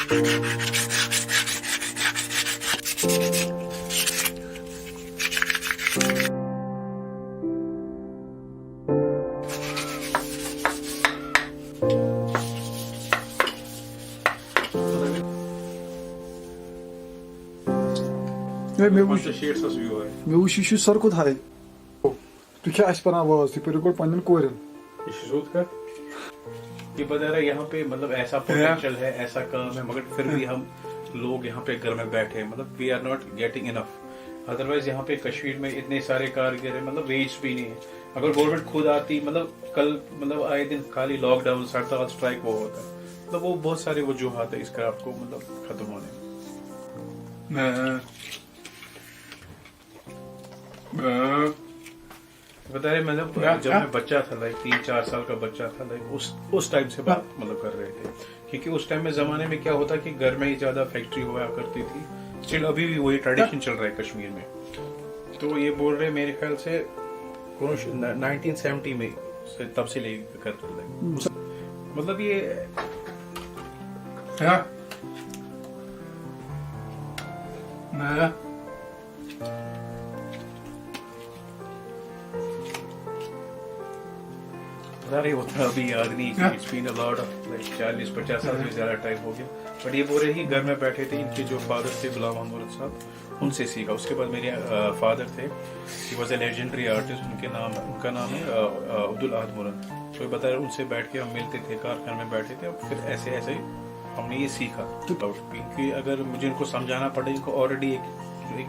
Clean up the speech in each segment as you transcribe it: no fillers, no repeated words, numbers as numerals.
मे वुच यह सरकुत हाय तु क्या पना आवाज तुम पो गोड पन्न कोरन ये बता रहा है यहाँ पे मतलब ऐसा पोटेंशियल है, ऐसा काम है, मगर फिर भी हम लोग यहाँ पे घर में बैठे हैं, मतलब we are not getting enough. Otherwise यहाँ पे कश्मीर में इतने सारे कारीगर है, मतलब वेज भी नहीं है। अगर गवर्नमेंट खुद आती, मतलब कल मतलब आए दिन खाली लॉकडाउन, हड़ताल, स्ट्राइक वो होता है, मतलब वो बहुत सारे वजूहात है इस क्राफ्ट को मतलब खत्म होने में। बता रहे मतलब जब मैं बच्चा था, लाइक 3-4 साल का बच्चा था, लाइक उस टाइम से बात मतलब कर रहे थे, क्योंकि उस टाइम में जमाने में क्या होता कि घर में ही ज्यादा फैक्ट्री हुआ करती थी। स्टिल अभी भी वही ट्रेडिशन चल रहा है कश्मीर में। तो ये बोल रहे मेरे ख्याल से 1970 में से तब से लेकर करते, मतलब ये अरे उतना अभी याद नहीं, it's been a lot of like 40-50 साल से ज्यादा टाइम हो गया। बट ये बोल रहे ही घर में बैठे थे, इनके जो फादर थे गुलाम अहमद साहब, उनसे सीखा। उसके बाद मेरे फादर थे, he was a legendary artist, उनका नाम है अब्दुल अहद मुरन। तो ये बता रहे उनसे बैठ के हम मिलते थे, कारखाने में बैठे थे, और फिर ऐसे ऐसे हमने ये सीखा। क्योंकि अगर मुझे इनको समझाना पड़े, इनको ऑलरेडी एक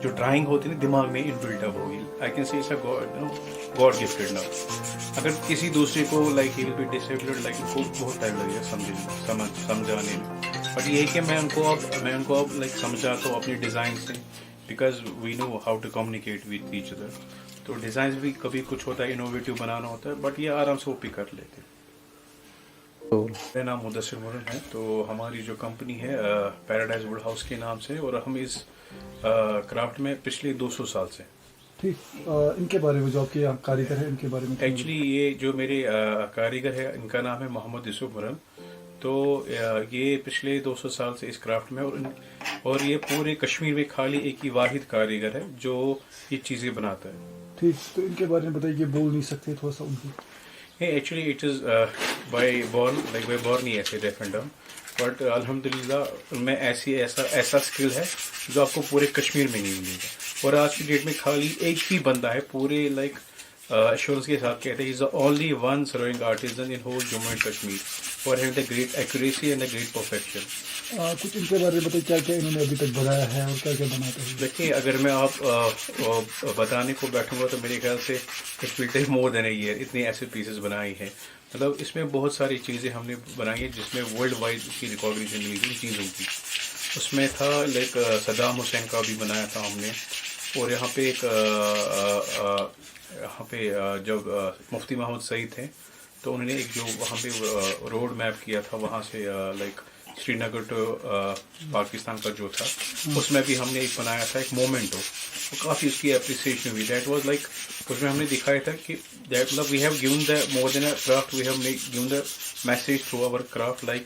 जो ड्राइंग होती है ना दिमाग में इनबिल्ट अप होगी। I can say it's a God gifted now. अगर किसी दूसरे को like he will be disabled, like उसको बहुत टाइम लगेगा समझाने में। बट ये कि मैं उनको अब लाइक समझाता हूँ अपनी डिजाइन से, because we know how to communicate with each other. तो डिजाइन भी कभी कुछ होता है, इनोवेटिव बनाना होता है, बट ये आराम से वो पिक कर लेते हैं। मेरा नाम मुदस्सिर मुरन है। तो हमारी जो कंपनी है पैराडाइज वुड हाउस के नाम से, और हम इस क्राफ्ट में पिछले 200 साल से। ठीक, इनके बारे में जो आपके यहाँ कारीगर है, इनके बारे में एक्चुअली ये जो मेरे कारीगर है, इनका नाम है मोहम्मद यूसुफ मुरन। तो ये पिछले 200 साल से इस क्राफ्ट में, और ये पूरे कश्मीर में खाली एक ही वाहिद कारीगर है जो ये चीज़ें बनाता है। ठीक, तो इनके बारे में बताइए, बोल नहीं सकते थोड़ा सा उनकी? Actually it is by born ही ऐसे डेफ एंड डम, बट अल्हम्दुलिल्लाह उनमें ऐसा स्किल है जो आपको पूरे कश्मीर में नहीं मिलेगा। और आज की डेट में खाली एक ही बंदा है पूरे लाइक एश्योरेंस के साथ कहते हैं, is the only one serving artisan in whole Jammu and Kashmir for having the great accuracy and the great perfection. कुछ इनके बारे में बताइए, क्या क्या इन्होंने अभी तक बनाया है और क्या क्या बनाते हैं? देखिए, अगर मैं आप बताने को बैठूंगा तो मेरे ख्याल से it will take more than a year. इतनी ऐसे पीसेस बनाई हैं, मतलब इसमें बहुत सारी चीज़ें हमने बनाई हैं जिसमें वर्ल्ड वाइड उसकी रिकॉग्निशन मिली थी चीज़ों की। उसमें था लाइक सद्दाम हुसैन का भी बनाया था हमने। और यहाँ पे जब मुफ्ती मोहम्मद सईद थे तो उन्होंने एक जो वहाँ पे रोड मैप किया था वहाँ से लाइक श्रीनगर टू पाकिस्तान का जो था, उसमें भी हमने एक बनाया था, एक मोमेंटो। तो काफ़ी उसकी अप्रिसिएशन हुई। दैट वाज लाइक, उसमें हमने दिखाया था कि दैट मतलब we have given the more than a craft, we have given the message through our craft like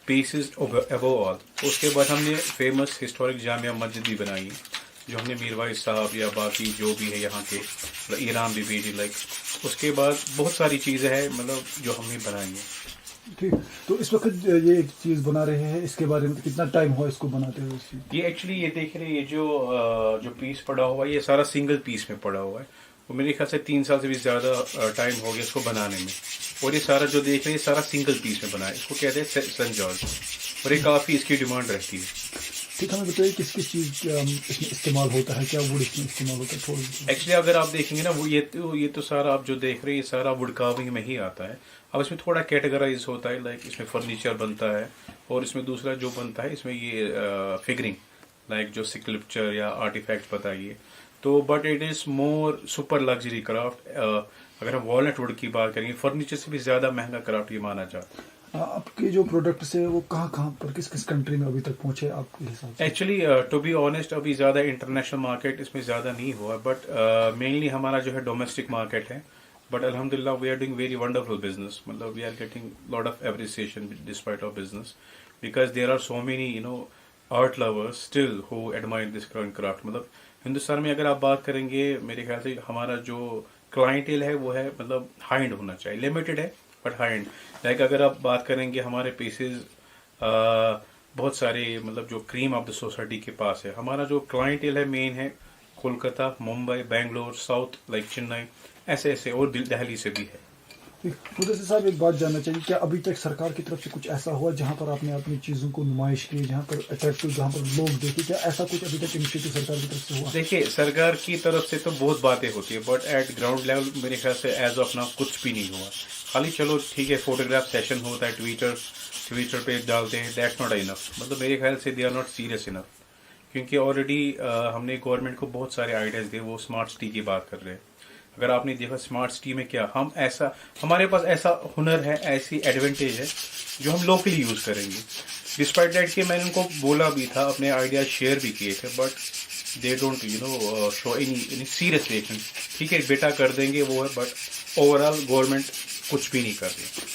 peace is above all. उसके बाद हमने फेमस हिस्टोरिक जामिया मस्जिद भी बनाई है, जो हमने मीरवाइज साहब या बाकी जो भी है यहाँ के ईरान भी भेजी लाइक। उसके बाद बहुत सारी चीज़ें हैं मतलब जो हमने बनाई है। ठीक, तो इस वक्त ये एक चीज़ बना रहे हैं, इसके बारे में कितना टाइम हुआ इसको बनाते हुए? ये एक्चुअली ये देख रहे हैं, ये जो पीस पड़ा हुआ है ये सारा सिंगल पीस में पड़ा हुआ है। वो मेरे ख्याल से 3 साल से भी ज़्यादा टाइम हो गया इसको बनाने में। और ये सारा जो देख रहे हैं ये सारा सिंगल पीस में बना है। इसको कहते हैं सन जॉर्ज, और ये काफ़ी इसकी डिमांड रहती है। ठीक, हमें बताइए किस किस चीज़ इसमें इस्तेमाल होता है, क्या वुड इसमें इस्तेमाल होता है थोड़ा? एक्चुअली अगर आप देखेंगे ना, वो ये तो सारा आप जो देख रहे हैं ये सारा वुड कार्विंग में ही आता है। अब इसमें थोड़ा कैटेगराइज होता है, लाइक इसमें फर्नीचर बनता है, और इसमें दूसरा जो बनता है इसमें ये फिगरिंग, लाइक जो स्कल्पचर या आर्टिफैक्ट बताइए। तो but it is more super luxury craft. अगर हम वॉलनट वुड की बात करेंगे, फर्नीचर से भी ज़्यादा महंगा क्राफ्ट ये माना जाता है। आपके जो प्रोडक्ट्स है वो कहाँ पर किस किस कंट्री में अभी तक पहुँचे आपके हिसाब से? एक्चुअली टू बी ऑनेस्ट अभी ज़्यादा इंटरनेशनल मार्केट इसमें ज़्यादा नहीं हुआ, बट मेनली हमारा जो है डोमेस्टिक मार्केट है। बट अल्हम्दुलिल्लाह we are doing very wonderful business, मतलब we are getting lot of appreciation despite of business. because there are so many art lovers still who admire this current craft. मतलब हिंदुस्तान में अगर आप बात करेंगे, मेरे ख्याल से हमारा जो क्लाइंटेल है वो है मतलब हाई एंड होना चाहिए, लिमिटेड है बट हाई एंड. लाइक अगर आप बात करेंगे हमारे पीसेज बहुत सारे मतलब जो क्रीम ऑफ द सोसाइटी के पास है. हमारा जो क्लाइंटेल है मेन है कोलकाता, मुंबई, बेंगलोर, साउथ लाइक चेन्नई, ऐसे ऐसे, और दिल्ली से भी है. मुदस्सिर साहब, एक बात जानना चाहिए, क्या अभी तक सरकार की तरफ से कुछ ऐसा हुआ जहां पर आपने अपनी चीज़ों को नुमाइश की, जहां पर अट्रैक्टिव, जहां पर लोग देखे, क्या ऐसा कुछ अभी तक इनिशिएटिव सरकार की तरफ से हुआ? देखिए, सरकार की तरफ से तो बहुत बातें होती है बट एट ग्राउंड लेवल मेरे ख्याल से एज ऑफ नाउ कुछ भी नहीं हुआ. खाली चलो ठीक है, फोटोग्राफ सेशन होता है, ट्विटर पे डालते हैं, दैट्स नॉट इनफ. मतलब मेरे ख्याल से they are not serious enough, क्योंकि ऑलरेडी हमने गवर्नमेंट को बहुत सारे आइडियाज़ दिए. वो स्मार्ट सिटी की बात कर रहे हैं. अगर आपने देखा स्मार्ट सिटी में क्या हमारे पास ऐसा हुनर है, ऐसी एडवांटेज है जो हम लोकली यूज़ करेंगे. डिस्पाइट दैट कि मैंने उनको बोला भी था, अपने आइडियाज शेयर भी किए थे, but they don't show any serious reaction. ठीक है बेटा कर देंगे वो है, बट ओवरऑल गवर्नमेंट कुछ भी नहीं कर रही.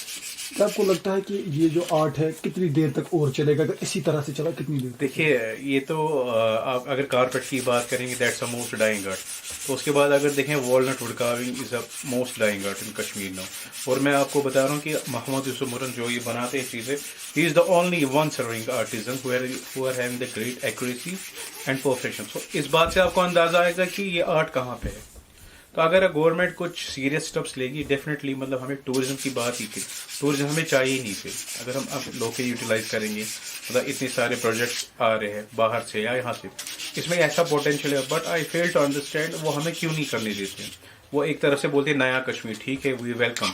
क्या आपको लगता है कि ये जो आर्ट है कितनी देर तक और चलेगा? अगर इसी तरह से चला कितनी देर? देखिए, ये तो आप अगर कारपेट की बात करेंगे that's a most dying art. तो उसके बाद अगर देखें walnut wood carving is a most dying art in Kashmir now. और मैं आपको बता रहा हूँ कि मोहम्मद यूसुफ मुरन जो ये बनाते हैं चीज़ें, he is the only one serving artisan who are having the great accuracy and perfection. So इस बात से आपको अंदाजा आएगा कि ये आर्ट कहाँ पे है. तो अगर गवर्नमेंट कुछ सीरियस स्टेप्स लेगी, डेफिनेटली मतलब हमें टूरिज्म की बात ही थी, टूरिज्म हमें चाहिए नहीं फिर. अगर हम अब लोकल यूटिलाइज करेंगे, मतलब इतने सारे प्रोजेक्ट्स आ रहे हैं बाहर से या यहाँ से, इसमें ऐसा पोटेंशियल है. But I fail to understand वो हमें क्यों नहीं करने देते हैं. वो एक तरफ से बोलते हैं नया कश्मीर, ठीक है, वी वेलकम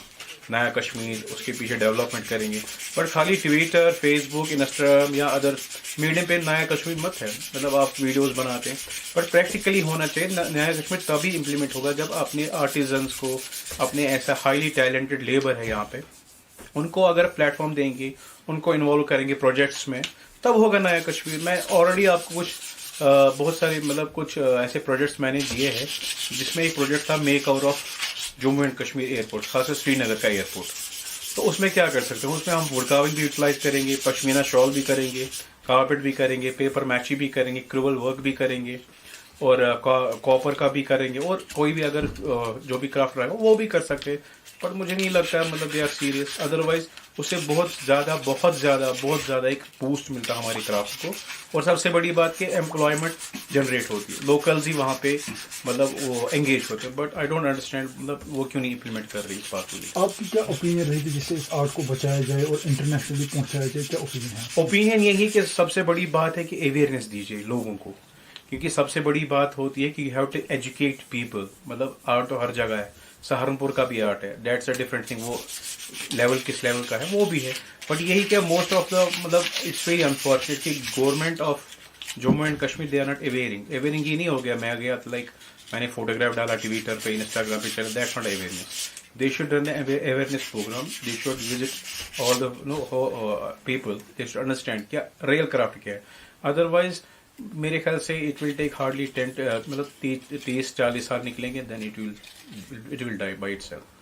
नया कश्मीर, उसके पीछे डेवलपमेंट करेंगे, बट खाली ट्विटर, फेसबुक, इंस्टाग्राम या अदर मीडिया पे नया कश्मीर मत है. मतलब आप वीडियोस बनाते हैं, बट प्रैक्टिकली होना चाहिए. नया कश्मीर तभी इम्प्लीमेंट होगा जब अपने आर्टिजन्स को, अपने ऐसा हाईली टैलेंटेड लेबर है यहाँ पे, उनको अगर प्लेटफॉर्म देंगे, उनको इन्वॉल्व करेंगे प्रोजेक्ट्स में, तब होगा नया कश्मीर. मैं ऑलरेडी आपको कुछ बहुत सारे मतलब कुछ ऐसे प्रोजेक्ट्स मैंने दिए हैं, जिसमें एक प्रोजेक्ट था make over of Jammu and Kashmir airport, खासकर श्रीनगर का एयरपोर्ट. तो उसमें क्या कर सकते हैं, उसमें हम वुड कार्विंग भी यूटिलाइज करेंगे, पश्मीना शॉल भी करेंगे, कारपेट भी करेंगे, पेपर मैची भी करेंगे, क्रिवल वर्क भी करेंगे, और कॉपर का भी करेंगे, और कोई भी अगर जो भी क्राफ्ट रहेगा वो भी कर सकते हैं. पर मुझे नहीं लगता मतलब दे आर सीरियस. अदरवाइज उससे बहुत ज़्यादा एक बूस्ट मिलता है हमारी क्राफ्ट को. और सबसे बड़ी बात कि एम्प्लॉयमेंट जनरेट होती है, लोकल्स ही वहाँ पे मतलब वो एंगेज होते हैं. बट आई डोंट अंडरस्टैंड मतलब वो क्यों नहीं इम्प्लीमेंट कर रही इस बात को. आपकी क्या ओपिनियन रहेगी जिससे इस आर्ट को बचाया जाए और इंटरनेशनली पहुँचाया जाए? क्या ओपिनियन है? ओपिनियन यही कि सबसे बड़ी बात है कि अवेयरनेस दीजिए लोगों को, क्योंकि सबसे बड़ी बात होती है कि you have to educate people. मतलब आर्ट तो हर जगह है, सहारनपुर का भी आर्ट है, दैट्स अ डिफरेंट थिंग. वो लेवल किस लेवल का है वो भी है, बट यही क्या मोस्ट ऑफ द मतलब इट्स वेरी अनफॉर्चुनेट कि government of Jammu and Kashmir they are not awaring. ये नहीं हो गया मैं गया तो लाइक मैंने फोटोग्राफ डाला ट्विटर पे, इंस्टाग्राम पे चला, that's not awareness. They should run an awareness program. They should visit all the people. They should understand क्या real craft क्या है. Otherwise मेरे ख्याल से it will take hardly 10 मतलब 30-40 साल निकलेंगे, then it will die by itself.